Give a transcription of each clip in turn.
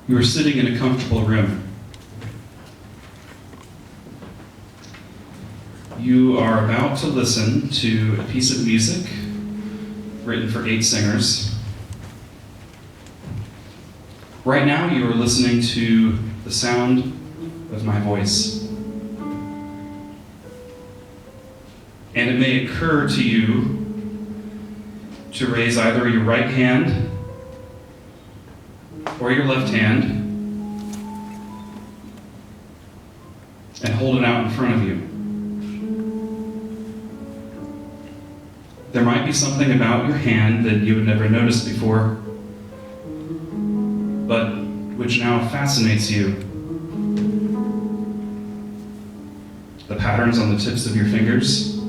You are sitting in a comfortable room. You are about to listen to a piece of music written for 8 singers. Right now, you are listening to the sound of my voice. And it may occur to you to raise either your right hand or your left hand and hold it out in front of you. There might be something about your hand that you had never noticed before, but which now fascinates you. The patterns on the tips of your fingers,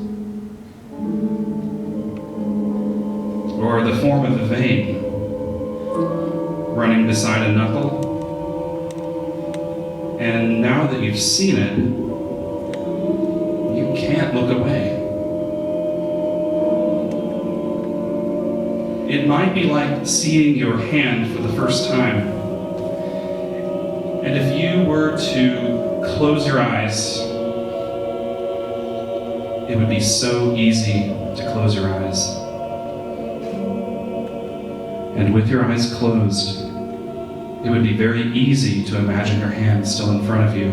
or the form of a vein running beside a knuckle. And now that you've seen it, you can't look away. It might be like seeing your hand for the first time. And if you were to close your eyes, it would be so easy to close your eyes. And with your eyes closed, it would be very easy to imagine your hand still in front of you,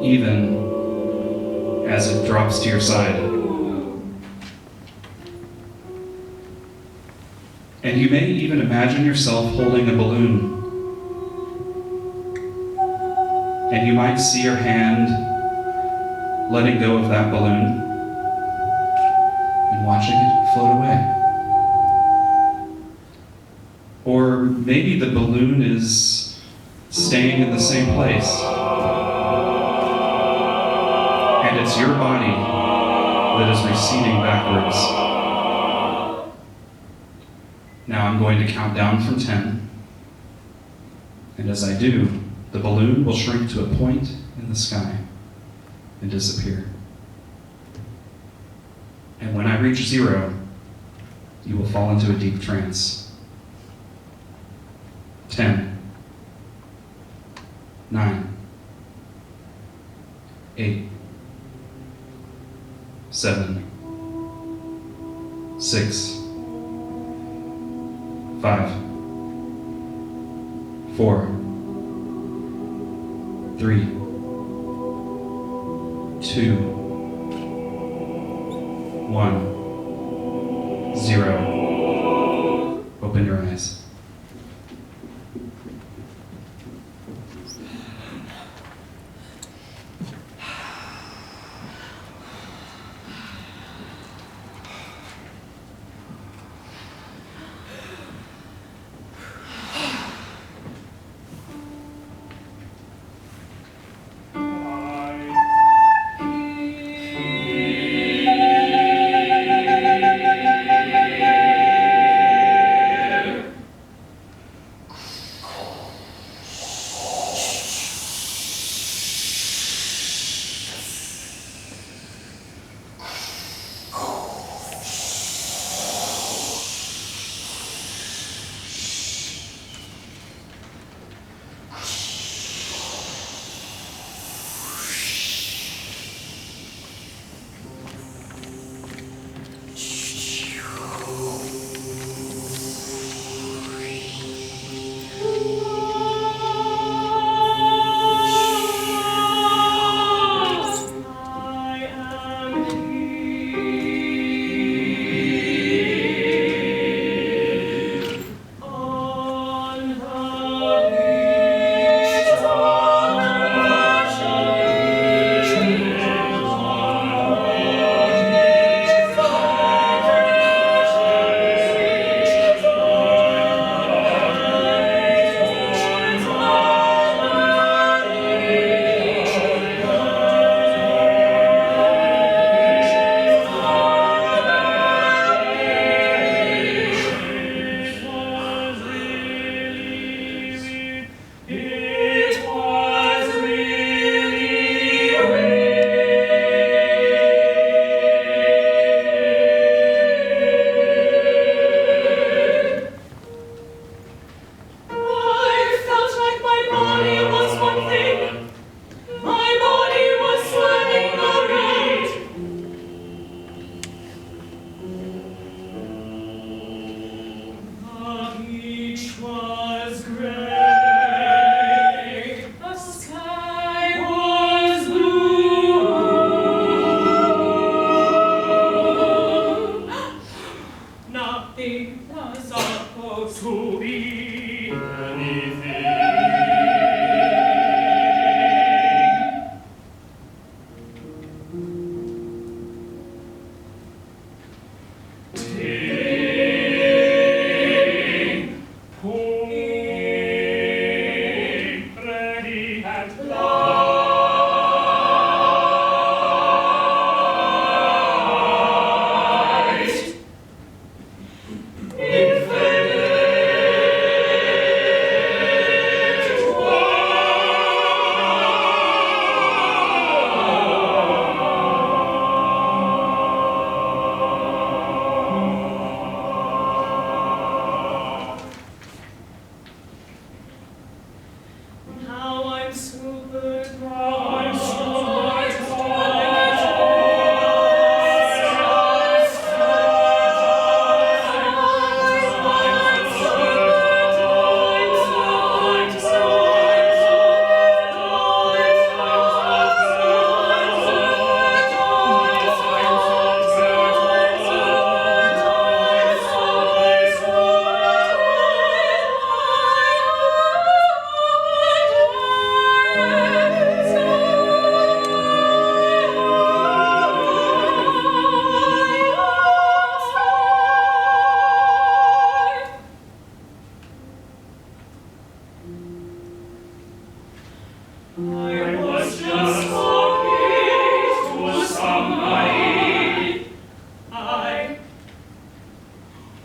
even as it drops to your side. And you may even imagine yourself holding a balloon. And you might see your hand letting go of that balloon and watching it float away. Or maybe the balloon is staying in the same place. And it's your body that is receding backwards. Now I'm going to count down from 10. And as I do, the balloon will shrink to a point in the sky and disappear. And when I reach 0, you will fall into a deep trance. 10, 9, 8, 7, 6, 5, 4, 3, 2, 1, 0. Open your eyes.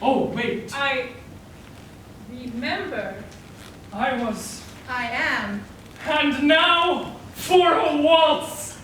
Oh, wait. I remember. I was. I am. And now for a waltz.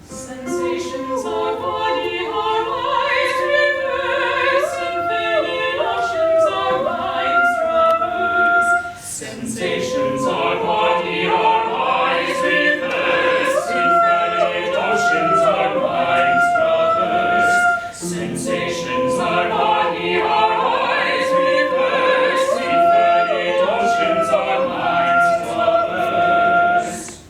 Sensations are body, our eyes reverse, infinite oceans our minds traverse. Sensations are body, our eyes reverse, infinite oceans our minds traverse. Sensations are body, our eyes reverse, infinite oceans our minds traverse.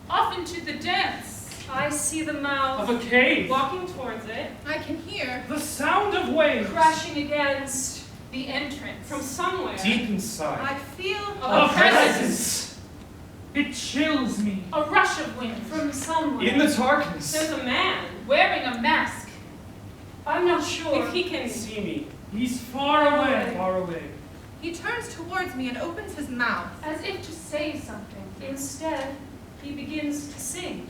Off into the dance. I see the mouth. Of a cave. Walking towards it. I can hear The sound of waves. Crashing against the entrance. From somewhere. Deep inside. I feel A A presence. presence. It chills me. A rush of wind. From somewhere. In the darkness. There's a man wearing a mask. I'm not sure if he can See me. He's far away. Far away. he turns towards me and opens his mouth. as if to say something. Instead, he begins to sing.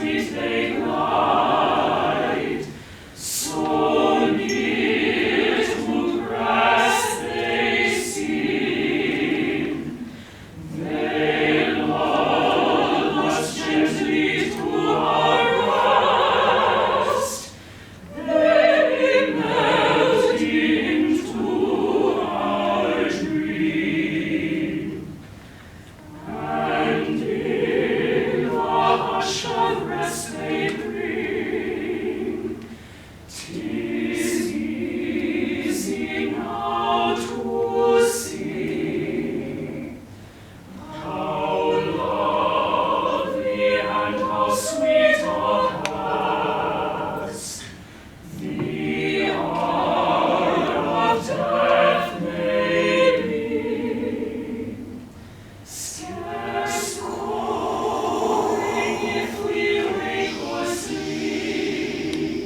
sweet they glide, so near to grass they seem. They lull us gently to our rest. They melt into our dream. And in the hush of rest they bring, 'tis easy now to see how lovely and how sweet of us the hour of death may be. Scarce knowing if we wake or sleep,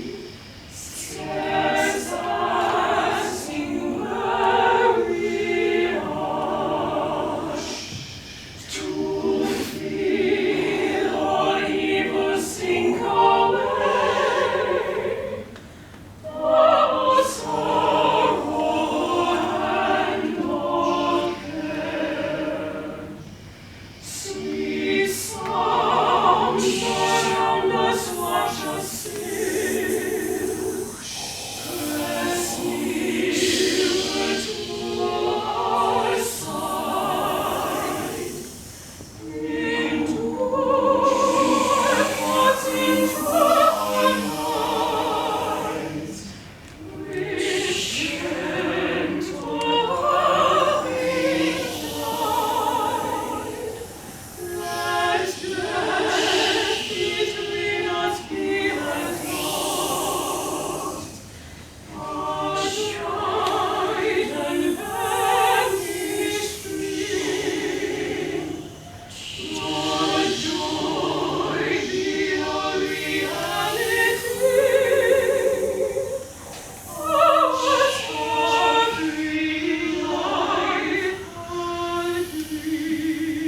scarce asking where we are, to feel all evil sink away, all sorrow and all care. Sweet sounds around us watch us still, press nearer to our side. Endure thoughts into our minds, which gentle loving guide. Let death between us be as lost, our tried and vanished dream. Lord, joy be our reality, our starry life and dream.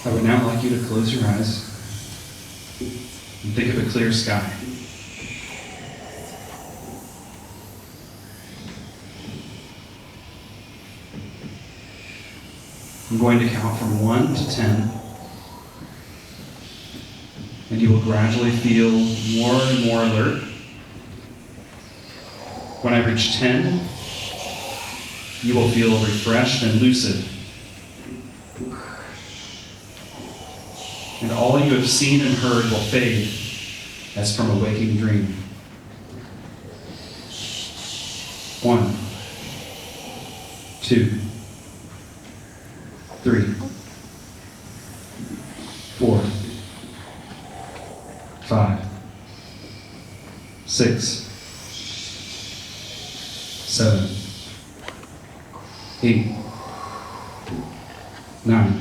I would now like you to close your eyes and think of a clear sky. I'm going to count from 1 to 10, and you will gradually feel more and more alert. When I reach 10, you will feel refreshed and lucid. And all you have seen and heard will fade as from a waking dream. 1, 2, 3, 4, 5, 6, 7, 8, 9,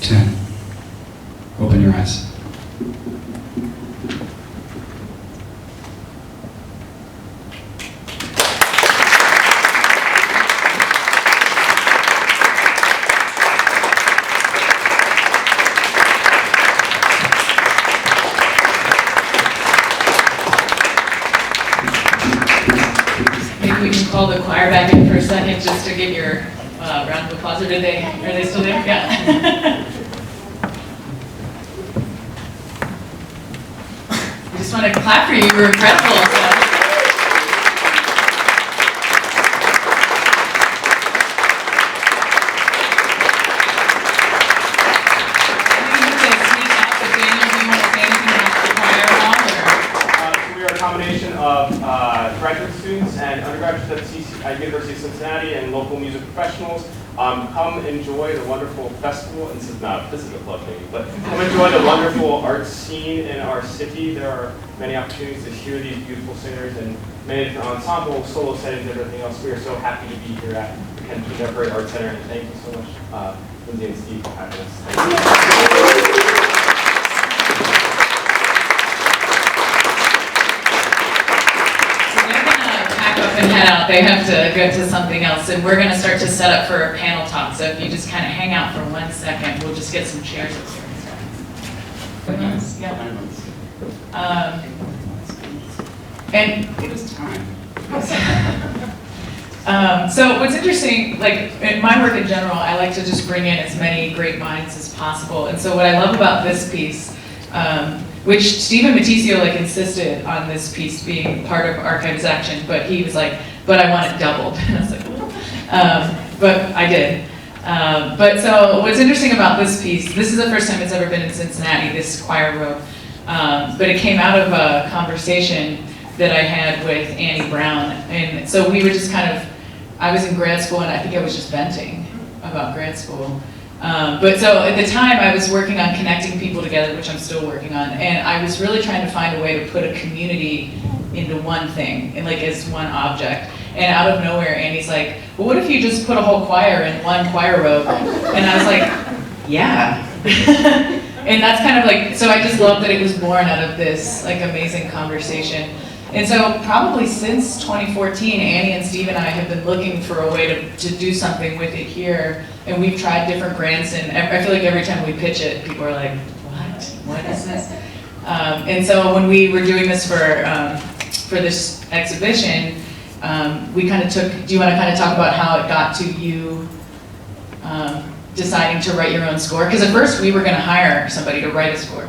10. Open your eyes. Maybe we can call the choir back in for a second just to give your round of applause. Are they still there? Yeah. I just want to clap for you. You were incredible. So. Combination of graduate students and undergraduates at University of Cincinnati and local music professionals. Come enjoy the wonderful festival, and this is a plug maybe, but come enjoy the wonderful art scene in our city. There are many opportunities to hear these beautiful singers and many different ensemble, solo settings, and everything else. We are so happy to be here at the Contemporary Art Center, and thank you so much, Lindsay and Steve, for having us. Thank you. head out. They have to go to something else. And we're gonna start to set up for a panel talk. So if you just kind of hang out for 1 second, we'll just get some chairs up here. Yeah. And It is time. so what's interesting, like in my work in general, I like to just bring in as many great minds as possible. And so what I love about this piece, which Stephen Mattisio like insisted on this piece being part of Archives Action, but he was like, but I want it doubled. And I was like, but I did. But so what's interesting about this piece, this is the first time it's ever been in Cincinnati, this choir robe. But it came out of a conversation that I had with Annie Brown. And so we were just kind of, I was in grad school and I think I was just venting about grad school. But so at the time I was working on connecting people together, which I'm still working on. And I was really trying to find a way to put a community into one thing, and like as one object. And out of nowhere, Annie's like, well, what if you just put a whole choir in one choir robe? And I was like, yeah. And that's kind of like, so I just love that it was born out of this like amazing conversation. And so probably since 2014, Annie and Steve and I have been looking for a way to do something with it here. And we've tried different grants, and I feel like every time we pitch it, people are like, what is this? And so when we were doing this for this exhibition, we kind of took, do you want to kind of talk about how it got to you deciding to write your own score? Because at first we were going to hire somebody to write a score.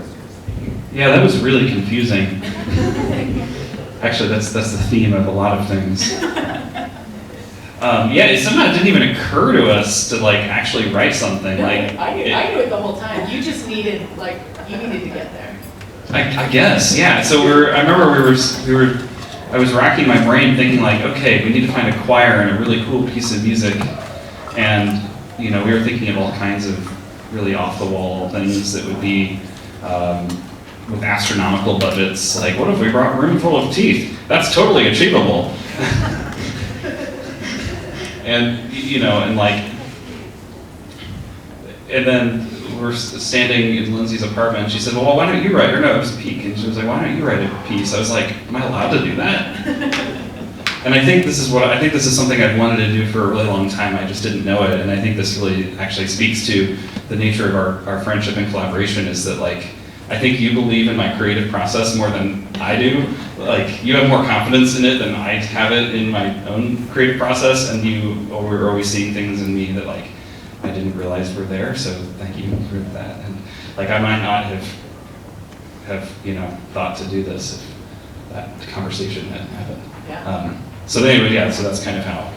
Yeah, that was really confusing. Actually, that's the theme of a lot of things. Yeah, somehow it didn't even occur to us to like actually write something. Like I knew it the whole time. You just needed, you needed to get there. I guess, yeah. So I remember I was racking my brain thinking like, okay, we need to find a choir and a really cool piece of music, and we were thinking of all kinds of really off-the-wall things that would be with astronomical budgets. Like, what if we brought Room Full of Teeth? That's totally achievable. And then we're standing in Lindsay's apartment, and she said, well, why don't you write, or no, it was Peak, and she was like, why don't you write a piece? I was like, am I allowed to do that? And I think this is something I've wanted to do for a really long time, I just didn't know it, and I think this really actually speaks to the nature of our friendship and collaboration, is that like, I think you believe in my creative process more than I do. Like, you have more confidence in it than I have it in my own creative process, and you are always seeing things in me that like, I didn't realize were there, so thank you for that. And like, I might not have thought to do this if that conversation hadn't happened. Yeah. So anyway, yeah, so that's kind of how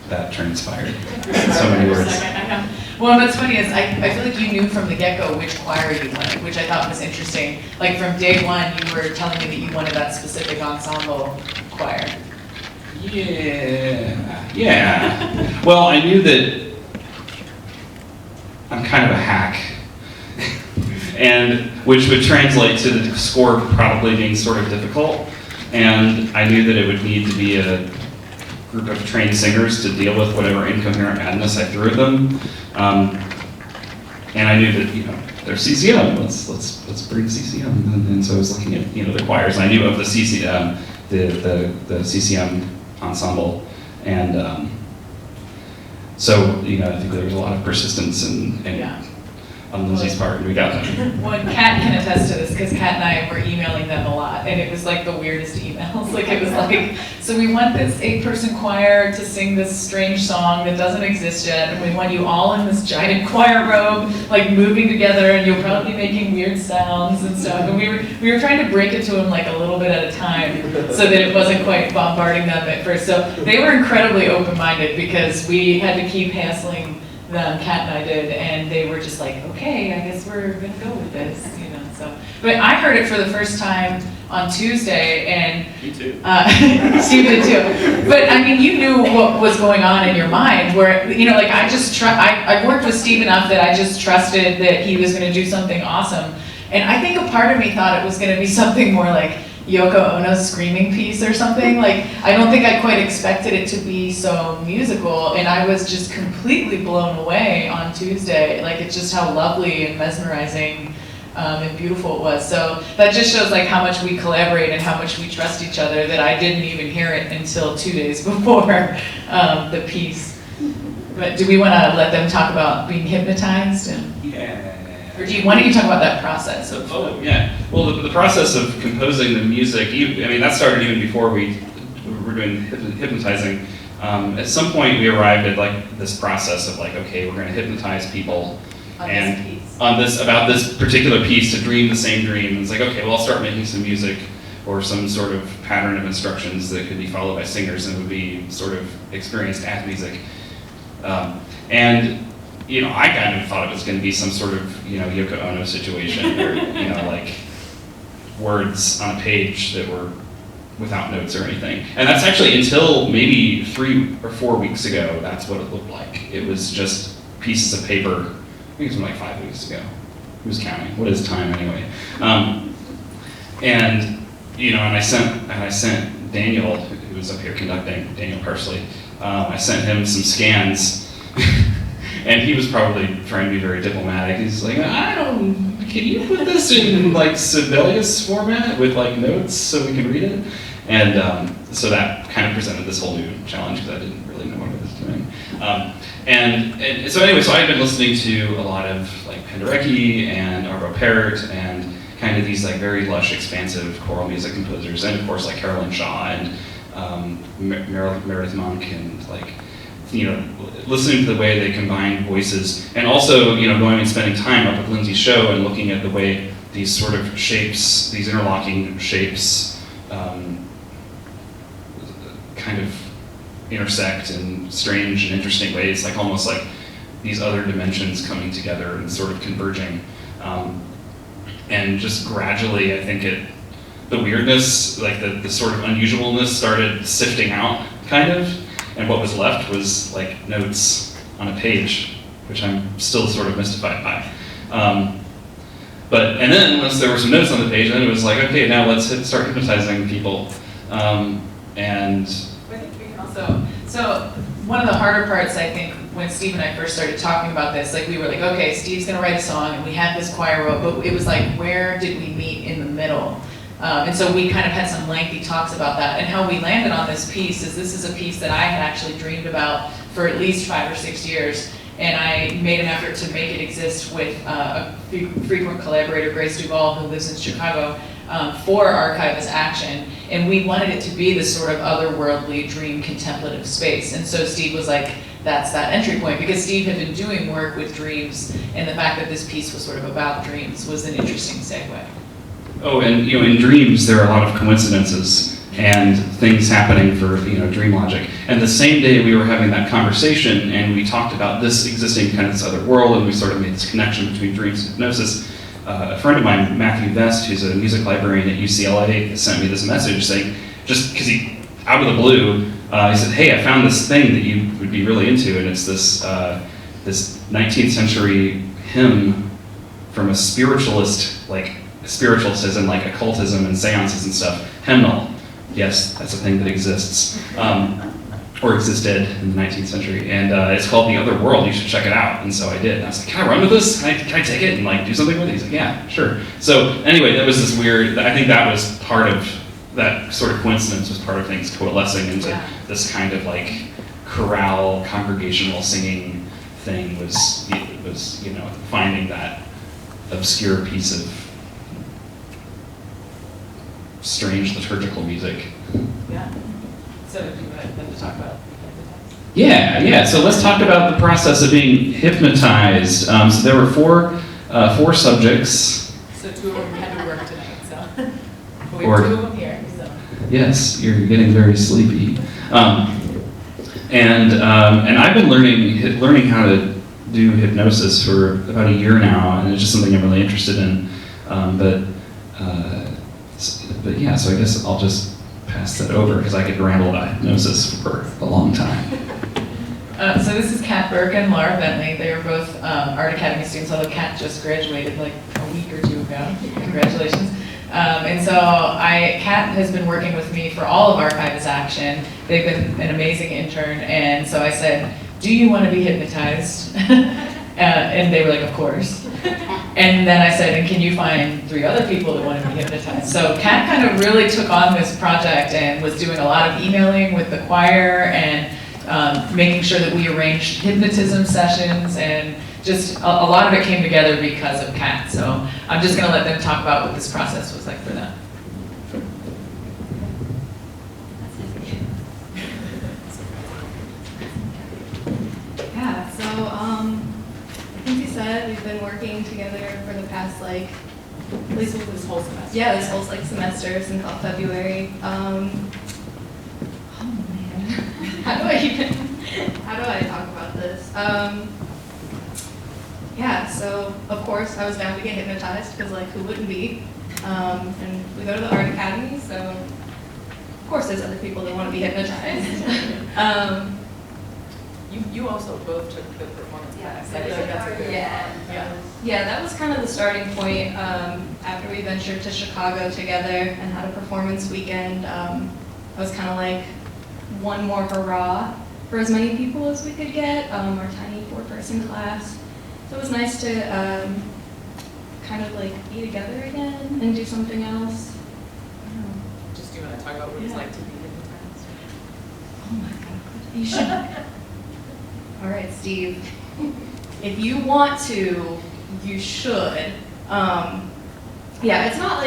that transpired in so many words. I know. Well, what's funny is I feel like you knew from the get-go which choir you wanted, which I thought was interesting. Like from day one, you were telling me that you wanted that specific ensemble choir. Yeah. Well, I knew that I'm kind of a hack, and which would translate to the score probably being sort of difficult. And I knew that it would need to be a group of trained singers to deal with whatever incoherent madness I threw at them. And I knew that they're CCM. Let's bring CCM. And so I was looking at the choirs. I knew of the CCM, the CCM ensemble, and so I think there was a lot of persistence and Yeah. on Lindsay's part, and we got them. Well, Kat can attest to this, because Kat and I were emailing them a lot, and it was like the weirdest emails. Like, it was like, so we want this 8-person choir to sing this strange song that doesn't exist yet, and we want you all in this giant choir robe, like moving together, and you'll probably be making weird sounds and stuff. And we were trying to break it to them like a little bit at a time, so that it wasn't quite bombarding them at first. So they were incredibly open-minded, because we had to keep hassling them, Kat and I did, and they were just like, okay, I guess we're gonna go with this, so. But I heard it for the first time on Tuesday, and Me too. Steve did too. But I mean, you knew what was going on in your mind, where, like, I worked with Steve enough that I just trusted that he was gonna do something awesome. And I think a part of me thought it was gonna be something more like Yoko Ono's Screaming piece or something. Like, I don't think I quite expected it to be so musical, and I was just completely blown away on Tuesday. Like, it's just how lovely and mesmerizing and beautiful it was. So that just shows like how much we collaborate and how much we trust each other, that I didn't even hear it until 2 days before the piece. But do we want to let them talk about being hypnotized? Or why don't you talk about that process? Oh, yeah. Well, the process of composing the music, I mean, that started even before we were doing hypnotizing. At some point, we arrived at like this process of like, okay, we're going to hypnotize people about this particular piece to dream the same dream. And it's like, okay, well, I'll start making some music or some sort of pattern of instructions that could be followed by singers and would be sort of experienced as music. And you know, I kind of thought it was going to be some sort of, you know, Yoko Ono situation, or, you know, like words on a page that were without notes or anything. And that's actually until maybe 3 or 4 weeks ago, that's what it looked like. It was just pieces of paper. I think it was like 5 weeks ago. Who's counting? What is time anyway? And, you know, and I sent Daniel, who was up here conducting, Daniel Parsley, I sent him some scans. And he was probably trying to be very diplomatic. He's like, can you put this in like Sibelius format with like notes so we can read it? And so that kind of presented this whole new challenge because I didn't really know what I was doing. And so anyway, so I've been listening to a lot of like Penderecki and Arvo Pärt and kind of these like very lush, expansive choral music composers, and of course like Carolyn Shaw and Meredith Monk, and like, you know, listening to the way they combine voices, and also, you know, going and spending time up at Lindsay's show and looking at the way these sort of shapes, these interlocking shapes, kind of intersect in strange and interesting ways, like almost like these other dimensions coming together and sort of converging. And just gradually, I think the weirdness, like the sort of unusualness started sifting out, kind of. And what was left was like notes on a page, which I'm still sort of mystified by. And then once there were some notes on the page, then it was like, okay, now let's start hypnotizing people. And I think we can also, so one of the harder parts, I think, when Steve and I first started talking about this, like we were like, okay, Steve's gonna write a song, and we had this choir row, but it was like, where did we meet in the middle? And so we kind of had some lengthy talks about that, and how we landed on this piece is this is a piece that I had actually dreamed about for at least 5 or 6 years, and I made an effort to make it exist with a frequent collaborator, Grace Duvall, who lives in Chicago, for Archive as Action, and we wanted it to be this sort of otherworldly dream contemplative space. And so Steve was like, that's that entry point, because Steve had been doing work with dreams, and the fact that this piece was sort of about dreams was an interesting segue. Oh, and you know, in dreams there are a lot of coincidences and things happening for, you know, dream logic. And the same day we were having that conversation and we talked about this existing kind of this other world, and we sort of made this connection between dreams and hypnosis, a friend of mine, Matthew Vest, who's a music librarian at UCLA, sent me this message saying, just because he, out of the blue, he said, hey, I found this thing that you would be really into, and it's this, this 19th century hymn from a spiritualist, like, spiritualist as in like occultism and seances and stuff, hymnal. Yes, that's a thing that exists, or existed in the 19th century, and it's called The Other World. You should check it out. And so I did. And I was like, can I run with this? Can I take it and like do something with it? He's like, yeah, sure. So anyway, that was this weird, I think that was part of, that sort of coincidence was part of things coalescing into this kind of like chorale, congregational singing thing was, you know, finding that obscure piece of strange liturgical music. Yeah. So do you want them to talk about? Yeah. So let's talk about the process of being hypnotized. So there were four subjects. So 2 of them had to work tonight. So we Or- have 2 of them here. So. Yes, you're getting very sleepy. And I've been learning how to do hypnosis for about a year now, and it's just something I'm really interested in. But yeah, so I guess I'll just pass that over because I could ramble about hypnosis for a long time. So this is Kat Burke and Laura Bentley. They are both Art Academy students, although Kat just graduated like a week or 2 ago. Congratulations. And so Kat has been working with me for all of Archive as Action. They've been an amazing intern, and so I said, do you want to be hypnotized? And they were like, of course. And then I said, and can you find 3 other people that want to be hypnotized? So Kat kind of really took on this project and was doing a lot of emailing with the choir and making sure that we arranged hypnotism sessions, and just a lot of it came together because of Kat. So I'm just gonna let them talk about what this process was like for them. Yeah, so I think you said we've been working together for the past at least This whole semester. yeah, this whole semester since about February. Oh man, how do I talk about this? Yeah, so of course I was down to get hypnotized because who wouldn't be? And we go to the art academy, so of course there's other people that want to be hypnotized. You also both took the performance class. I feel like that's a good Yeah. Yeah, that was kind of the starting point. After we ventured to Chicago together and had a performance weekend, I was kind of like one more hurrah for as many people as we could get, our tiny 4-person class. So it was nice to kind of be together again and do something else. Just do you want to talk about what it's like to be hypnotized? Oh my God, you should. All right, Steve, if you want to, you should. Yeah, it's not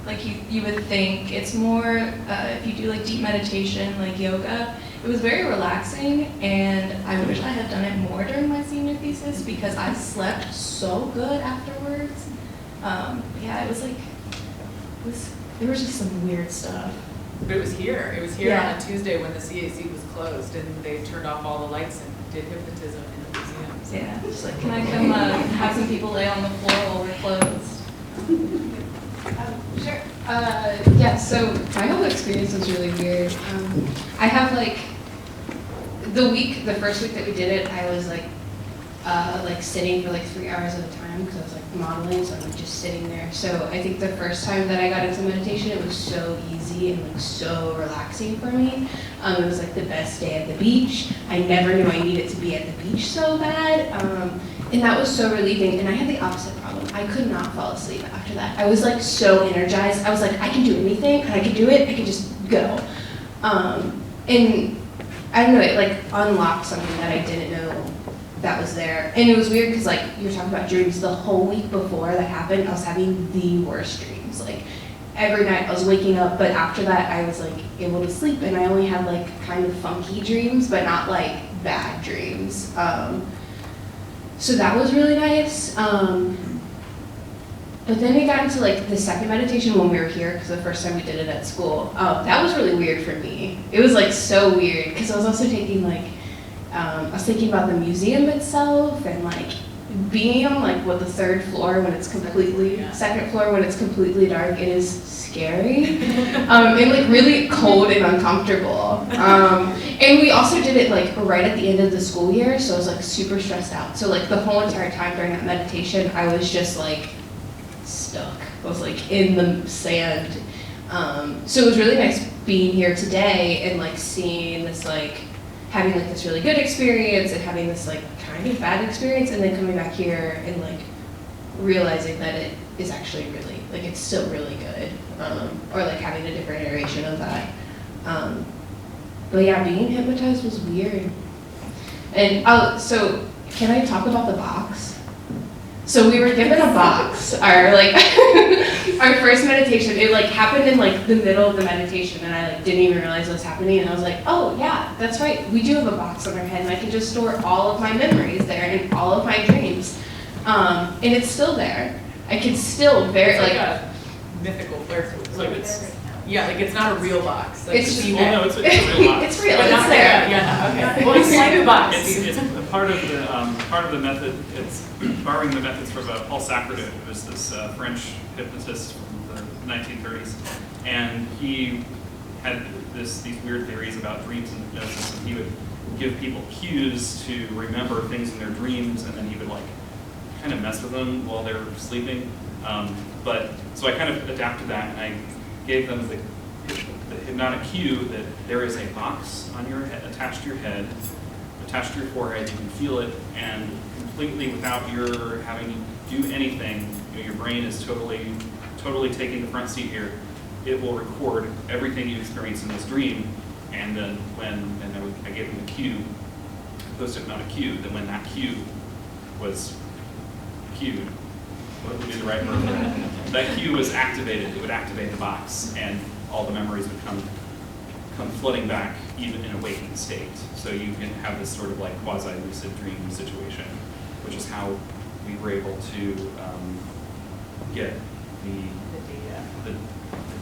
like you would think. It's more if you do deep meditation, like yoga. It was very relaxing, and I wish I had done it more during my senior thesis because I slept so good afterwards. Yeah, it was there was just some weird stuff. But it was here. It was here Yeah. on a Tuesday when the CAC was closed, and they turned off all the lights and did hypnotism in the museum. So. Yeah, just can I come have some people lay on the floor while we're closed? Sure. Yeah, so my whole experience was really weird. I have the first week that we did it, I was sitting for 3 hours at a time because I was modeling, so I'm just sitting there. So I think the first time that I got into meditation, it was so easy and so relaxing for me. It was the best day at the beach. I never knew I needed to be at the beach so bad. And that was so relieving. And I had the opposite problem. I could not fall asleep after that. I was so energized. I was I can do anything, and I can do it. I can just go. And I don't know, it unlocked something that I didn't know that was there. And it was weird because you were talking about dreams. The whole week before that happened, I was having the worst dreams. Every night I was waking up, but after that I was able to sleep, and I only had kind of funky dreams, but not bad dreams. So that was really nice. But then we got into the second meditation when we were here, because the first time we did it at school. That was really weird for me. It was so weird because I was also taking I was thinking about the museum itself and being on the 3rd floor when it's completely, 2nd floor when it's completely dark. It is scary and really cold and uncomfortable. And we also did it right at the end of the school year, so I was super stressed out. So the whole entire time during that meditation, I was just stuck. I was in the sand. So it was really nice being here today and seeing this having this really good experience and having this kind of bad experience, and then coming back here and realizing that it is actually really it's still really good, or having a different iteration of that. But yeah, being hypnotized was weird. And so can I talk about the box? So we were given a box, our our first meditation. It happened in the middle of the meditation, and I didn't even realize what was happening. And I was oh yeah, that's right. We do have a box on our head, and I can just store all of my memories there and all of my dreams. And it's still there. I can still a mythical place. It's not a real box. It's Well, no, it's a real box. It's real. It's there. Yeah, okay. Well, it's like a box. It's part of the method. It's borrowing the methods from Paul Sacredot, who was this French hypnotist from the 1930s, and he had these weird theories about dreams and hypnosis, and he would give people cues to remember things in their dreams, and then he would kind of mess with them while they were sleeping. So I kind of adapted that, and I gave them the hypnotic cue that there is a box on your head, attached to your head, attached to your forehead, you can feel it, and completely without your having to do anything, you know, your brain is totally taking the front seat here. It will record everything you experience in this dream, and then I gave them a cue, posted on a cue, that when that cue was cued, what would be the right word for that? That cue was activated, it would activate the box, and all the memories would come flooding back, even in a waking state. So you can have this sort of like quasi-lucid dream situation, which is how we were able to get the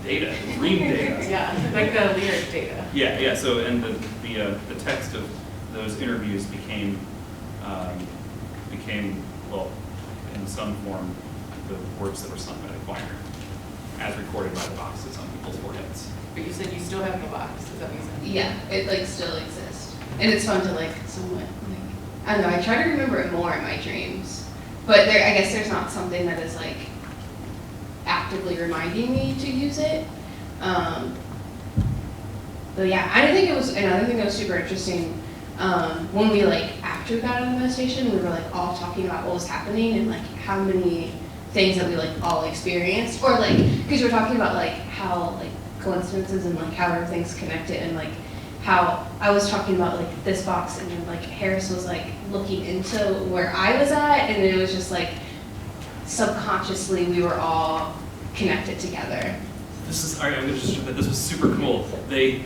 data, the dream data. Yeah, like the lyric data. Yeah. So and the text of those interviews became well, in some form, the words that were sung by the choir, as recorded by the boxes on people's foreheads. But you said you still have the box, is that what you said? Yeah, it like still exists. And it's fun to like somewhat like, I don't know, I try to remember it more in my dreams. But I guess there's not something that is like actively reminding me to use it. But yeah, I think it was another thing that was super interesting. When we like after we got out of the meditation, we were like all talking about what was happening and like how many things that we like all experienced, or like because we were talking about like how like coincidences and like how everything's connected, and like how I was talking about like this box, and then like Harris was like looking into where I was at, and it was just like subconsciously we were all connected together. This was super cool. They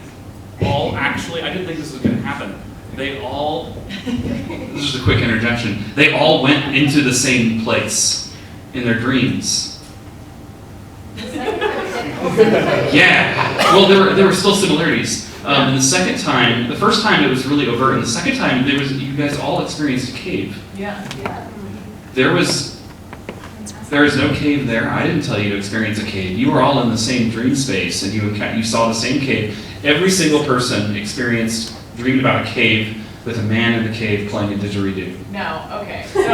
all actually, I didn't think this was going to happen. They all, This is just a quick interjection. They all went into the same place in their dreams. Yeah. Well, there were still similarities. And the first time it was really overt, and the second time you guys all experienced a cave. Yeah. There is no cave there. I didn't tell you to experience a cave. You were all in the same dream space, and you saw the same cave. Every single person dreamed about a cave with a man in the cave playing a didgeridoo. No, okay. So when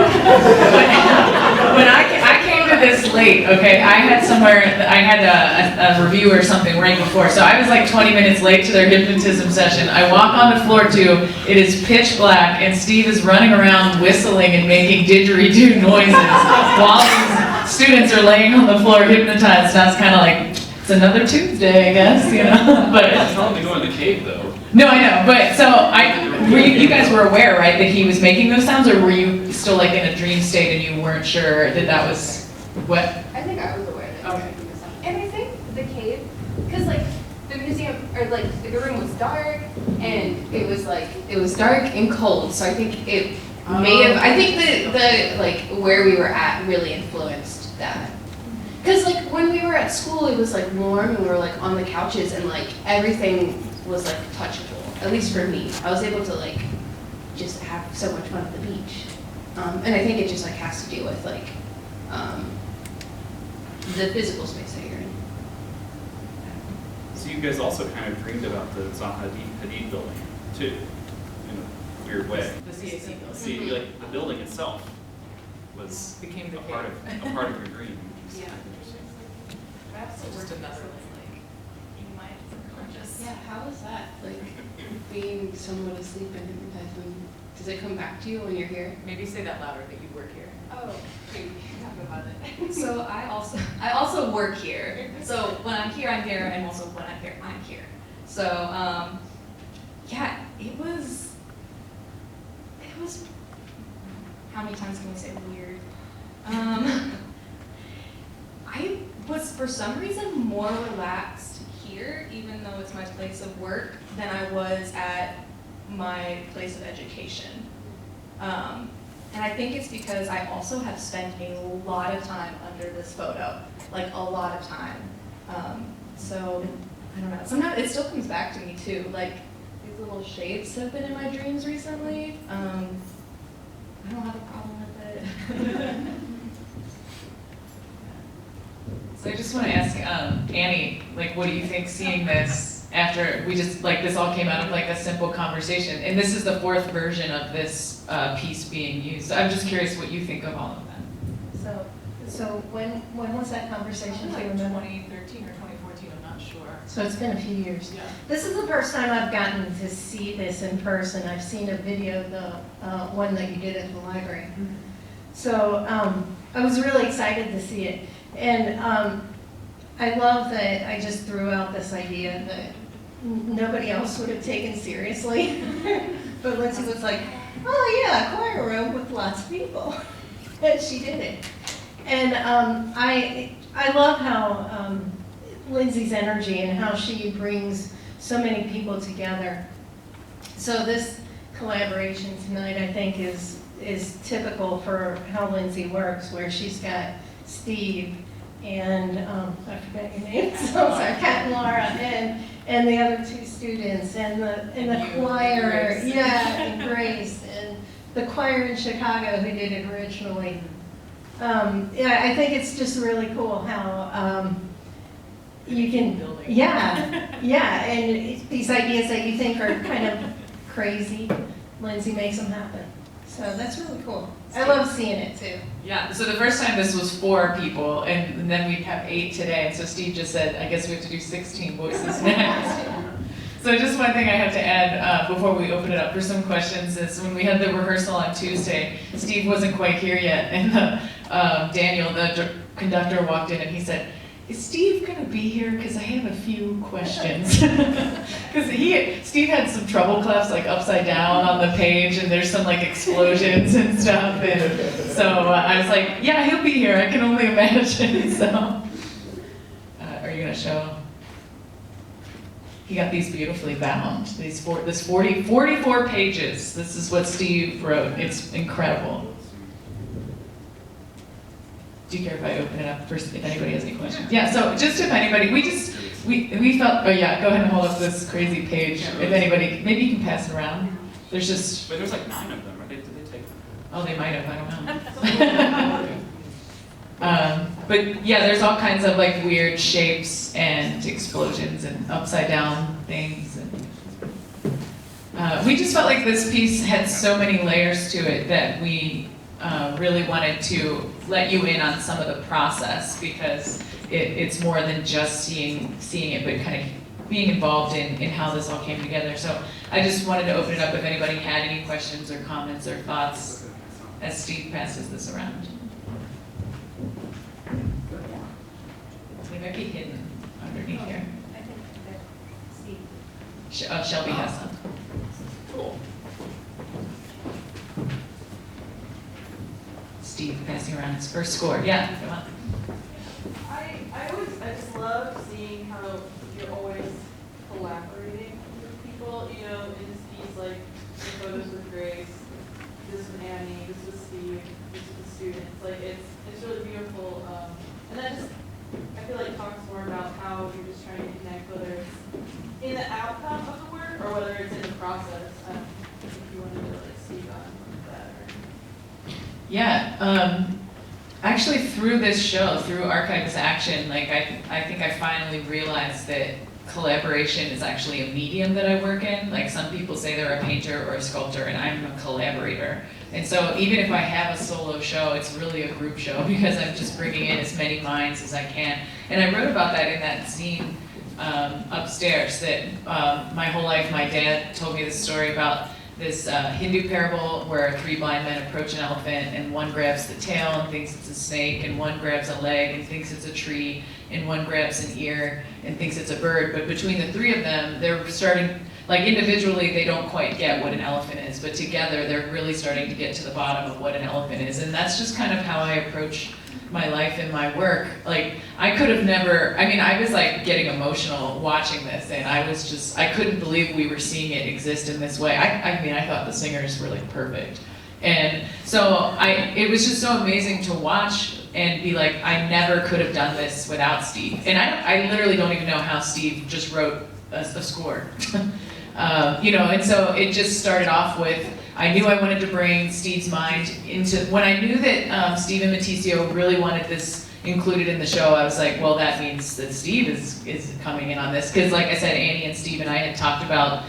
I came to this late, okay, I had a review or something right before, so I was like 20 minutes late to their hypnotism session. I walk on the floor too, it is pitch black, and Steve is running around whistling and making didgeridoo noises while these students are laying on the floor hypnotized, and I was kind of like, it's another Tuesday, I guess, you know, but. Tell them to go in the cave, though. No, I know, but so you guys were aware, right, that he was making those sounds, or were you still like in a dream state and you weren't sure that was what? I think I was aware that Okay. And I think the cave, because like the museum, or like the room was dark, and it was dark and cold, so I think it may have, I think the like where we were at really influenced that. Because like when we were at school, it was like warm, and we were like on the couches, and like everything was like touchable, at least for me. I was able to like just have so much fun at the beach. And I think it just like has to do with like the physical space that you're in. so you guys also kind of dreamed about the Zaha Hadid building too, in a weird way. The CAC building. See, like the building itself was Became the a part of your dream. which is Yeah. interesting. Perhaps So just another like in my subconscious. Yeah, how is that? Like being somewhat asleep and hypnotized, does it come back to you when you're here? Maybe say that louder, that you work here. Oh, talk about it. So I also work here. So when I'm here, I'm here, and also when I'm here, I'm here. So yeah, it was. How many times can we say weird? I was for some reason more relaxed here, even though it's my place of work, than I was at my place of education. And I think it's because I also have spent a lot of time under this photo, like a lot of time. So I don't know, sometimes it still comes back to me too, like these little shapes have been in my dreams recently. I don't have a problem with it. So I just want to ask Annie, like, what do you think seeing this after we just, like, this all came out of like a simple conversation, and this is the fourth version of this piece being used. So I'm just curious what you think of all of that. So when was that conversation? Do you Like remember? 2013 or 2014 or not? not sure. So it's been a few years. Yeah. This is the first time I've gotten to see this in person. I've seen a video, the one that you did at the library. So I was really excited to see it. And I love that I just threw out this idea that nobody else would have taken seriously. But Lindsay was like, oh yeah, choir room with lots of people. And she did it. And I love how Lindsay's energy and how she brings so many people together. So this collaboration tonight, I think, is typical for how Lindsay works, where she's got Steve and, I forgot your name, so sorry, Kat and Laura, and the other two students, and the choir, Grace. yeah, and Grace, and the choir in Chicago who did it originally. Yeah, I think it's just really cool how you can, Building. yeah, yeah, and these ideas that you think are kind of crazy, Lindsay makes them happen. So that's really cool. I love seeing it too. Yeah, so the first time this was 4 people, and then we'd have 8 today, and so Steve just said, I guess we have to do 16 voices next. So just one thing I have to add before we open it up for some questions is when we had the rehearsal on Tuesday, Steve wasn't quite here yet, and Daniel, the conductor, walked in and he said, is Steve gonna be here? Because I have a few questions. Because Steve had some treble clefs like upside down on the page, and there's some like explosions and stuff. And so I was like, yeah, he'll be here. I can only imagine. So, are you gonna show? He got these beautifully bound. This 44 pages. This is what Steve wrote. It's incredible. Do you care if I open it up first, if anybody has any questions? Yeah, so just if anybody, we felt, oh yeah, go ahead and hold up this crazy page. If anybody, maybe you can pass it around. There's just, But there's like 9 of them, right? Did they take them? oh, they might have, I don't know. But yeah, there's all kinds of like weird shapes and explosions and upside down things. And we just felt like this piece had so many layers to it that we really wanted to let you in on some of the process, because it's more than just seeing it, but kind of being involved in how this all came together. So I just wanted to open it up if anybody had any questions or comments or thoughts as Steve passes this around. They might be hidden underneath here. I think that Steve. Shelby has some. Cool. Steve passing around his first score. Yeah, come on. I just love seeing how you're always collaborating with people, you know, in this piece, like the photos with Grace, this with Annie, this with Steve, this with the students, like it's really beautiful, and that just, I feel like talks more about how you're just trying to connect, whether it's in the outcome of the work, or whether it's in the process, if you wanted to like speak on that, or. Yeah, actually through this show, through Archives Action, like I think I finally realized that collaboration is actually a medium that I work in. Like some people say they're a painter or a sculptor, and I'm a collaborator. And so even if I have a solo show, it's really a group show because I'm just bringing in as many minds as I can. And I wrote about that in that zine upstairs, that my whole life my dad told me this story about this Hindu parable where 3 blind men approach an elephant, and one grabs the tail and thinks it's a snake, and one grabs a leg and thinks it's a tree, and one grabs an ear and thinks it's a bird. But between the 3 of them, they're starting, like individually they don't quite get what an elephant is, but together they're really starting to get to the bottom of what an elephant is. And that's just kind of how I approach my life and my work. Like I could have never, I mean, I was like getting emotional watching this, and I couldn't believe we were seeing it exist in this way. I mean, I thought the singers were like perfect. And so it was just so amazing to watch and be like, I never could have done this without Steve. And I literally don't even know how Steve just wrote a score. You know, and so it just started off with, I knew I wanted to bring Steve's mind into, when I knew that Steve and Matisio really wanted this included in the show, I was like, well, that means that Steve is coming in on this. Because like I said, Annie and Steve and I had talked about,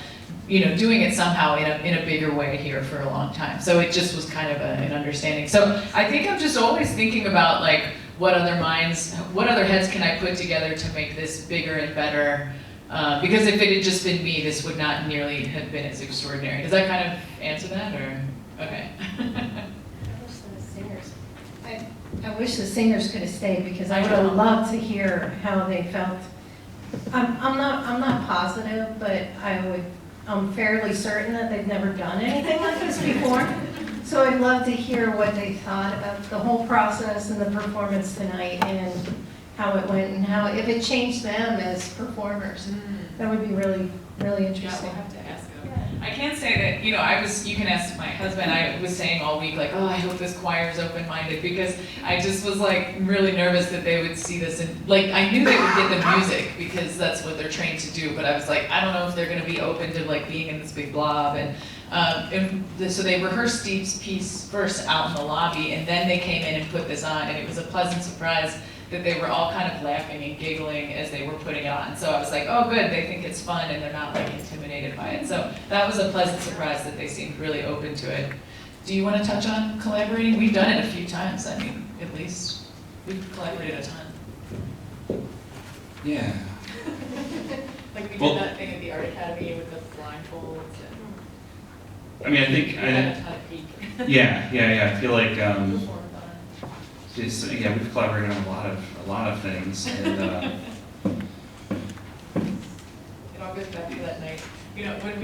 you know, doing it somehow in a bigger way here for a long time. So it just was kind of an understanding. So I think I'm just always thinking about like, what other minds, what other heads can I put together to make this bigger and better? Because if it had just been me, this would not nearly have been as extraordinary. Does that kind of answer that, or, okay? I wish the singers could have stayed because I would have loved to hear how they felt. I'm not positive, but I'm fairly certain that they've never done anything like this before. So I'd love to hear what they thought about the whole process and the performance tonight and how it went and how, if it changed them as performers. That would be really, really Yeah, interesting. we'll have to ask them. I can say that, you know, you can ask my husband, I was saying all week, like, oh, I hope this choir is open-minded, because I just was like really nervous that they would see this, and like, I knew they would get the music, because that's what they're trained to do, but I was like, I don't know if they're gonna be open to like being in this big blob, and so they rehearsed Steve's piece first out in the lobby, and then they came in and put this on, and it was a pleasant surprise that they were all kind of laughing and giggling as they were putting it on. So I was like, oh good, they think it's fun and they're not like intimidated by it. So that was a pleasant surprise that they seemed really open to it. Do you want to touch on collaborating? We've done it a few times. I mean, at least we've collaborated a ton. Yeah. Like we did Well- that thing at the Art Academy with the blindfolds and I mean, I we think, had a ton of peak. yeah, I feel like, Performed on yeah, we've collaborated on a lot of things, and, it. It all goes back to that night. You know, when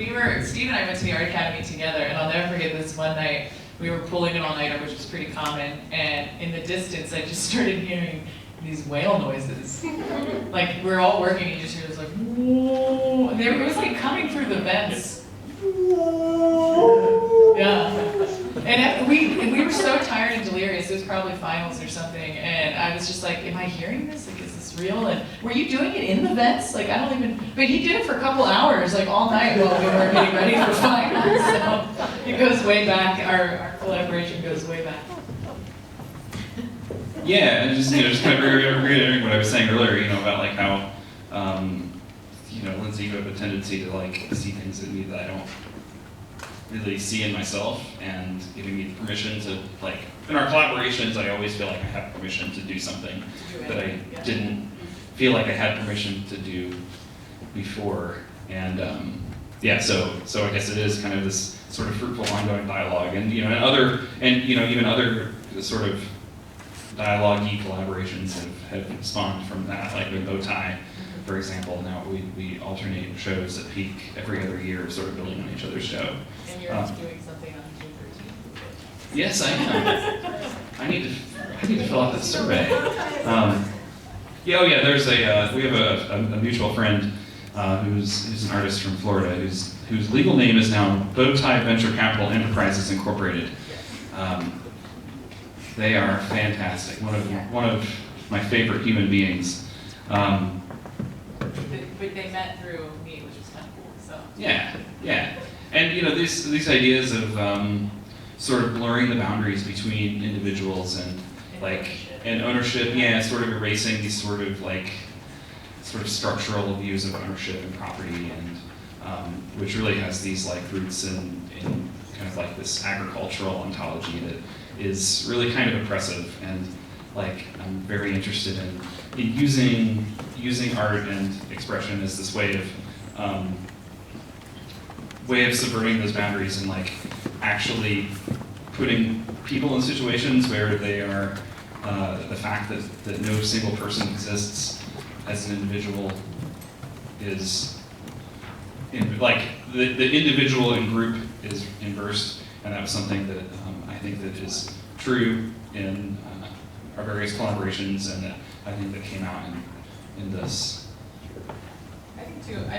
Steve and I went to the Art Academy together, and I'll never forget this one night, we were pulling an all-nighter, which was pretty common, and in the distance, I just started hearing these whale noises. Like, we're all working, and you just hear this like, whoa, and it was like coming through the vents. Yeah. And we were so tired and delirious, it was probably finals or something, and I was just like, am I hearing this? Like, is this real? And were you doing it in the vents? Like, I don't even, but he did it for a couple hours, like all night while we were getting ready for finals, so it goes way back, our collaboration goes way back. yeah, and just kind of reiterating what I was saying earlier, about like how, Lindsay, you have a tendency to like see things in me that I don't really see in myself, and giving me permission to, like, in our collaborations, I always feel like I have permission to do something that I didn't feel like I had permission to do before. And so I guess it is kind of this sort of fruitful ongoing dialogue, and even other sort of dialogue-y collaborations have spawned from that, like with Bowtie, for example. Now we alternate shows at Peak every other year, sort of building on each other's show. And you're doing something on June 13th. Yes, I am. I need to fill out that survey. There's we have a mutual friend who's an artist from Florida whose legal name is now Bowtie Venture Capital Enterprises Incorporated. They are fantastic. One of my favorite human beings. But they met through me, which was kind of cool, so. Yeah. And these ideas of sort of blurring the boundaries between individuals and ownership, sort of erasing these sort of structural views of ownership and property, and which really has these like roots in kind of like this agricultural ontology that is really kind of oppressive, and like I'm very interested in using art and expression as this way of subverting those boundaries, and like actually putting people in situations where they are the fact that no single person exists as an individual is like the individual and group is inversed, and that was something that I think that is true in our various collaborations, and that I think that came out in this. I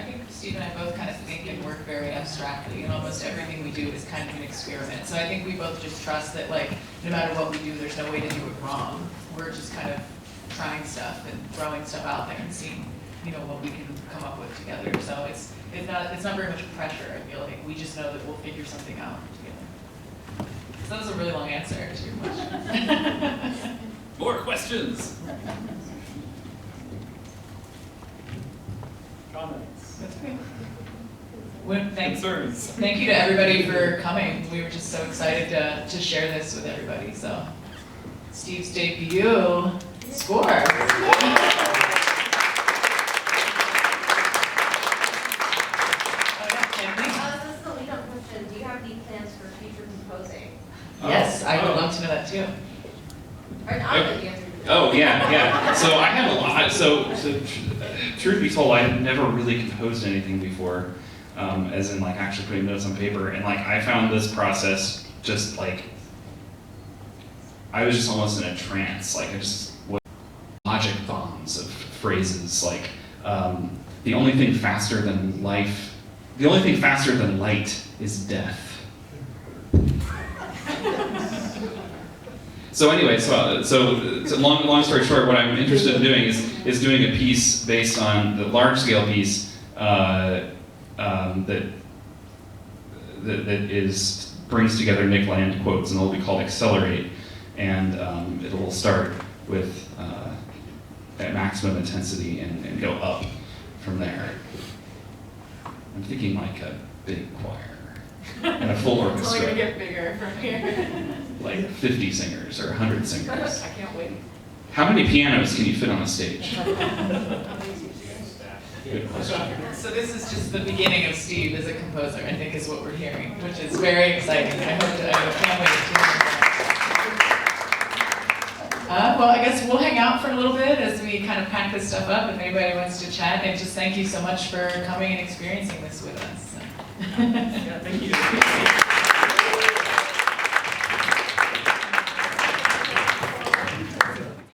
think Steve and I both kind of think and work very abstractly, and almost everything we do is kind of an experiment. So I think we both just trust that, like, no matter what we do, there's no way to do it wrong. We're just kind of trying stuff and throwing stuff out there and seeing, what we can come up with together. So it's not very much pressure, I feel like. We just know that we'll figure something out together. So that was a really long answer to your question. More questions? Comments? That's okay. Well, Concerns? Thank you to everybody for coming. We were just so excited to share this with everybody. So, Steve's debut. Score. This is the lead-up question. Do you have any plans for future composing? Yes, I would love to know that too. Or not that you answered. Oh, yeah. So I have a lot, truth be told, I had never really composed anything before, as in like actually putting notes on paper, and like I found this process just like, I was just almost in a trance, like I just, logic bombs of phrases, like, the only thing faster than light is death. So anyway, so long story short, what I'm interested in doing is doing a piece based on the large-scale piece that brings together Nick Land quotes, and it'll be called Accelerate, and it will start with at maximum intensity and go up from there. I'm thinking like a big choir and a full orchestra. It's only gonna get bigger from here. Like 50 singers or 100 singers. I can't wait. How many pianos can you fit on a stage? Good question. So this is just the beginning of Steve as a composer, I think is what we're hearing, which is very exciting. I can't wait to hear that. Well, I guess we'll hang out for a little bit as we kind of pack this stuff up if anybody wants to chat, and just thank you so much for coming and experiencing this with us. Yeah, thank you.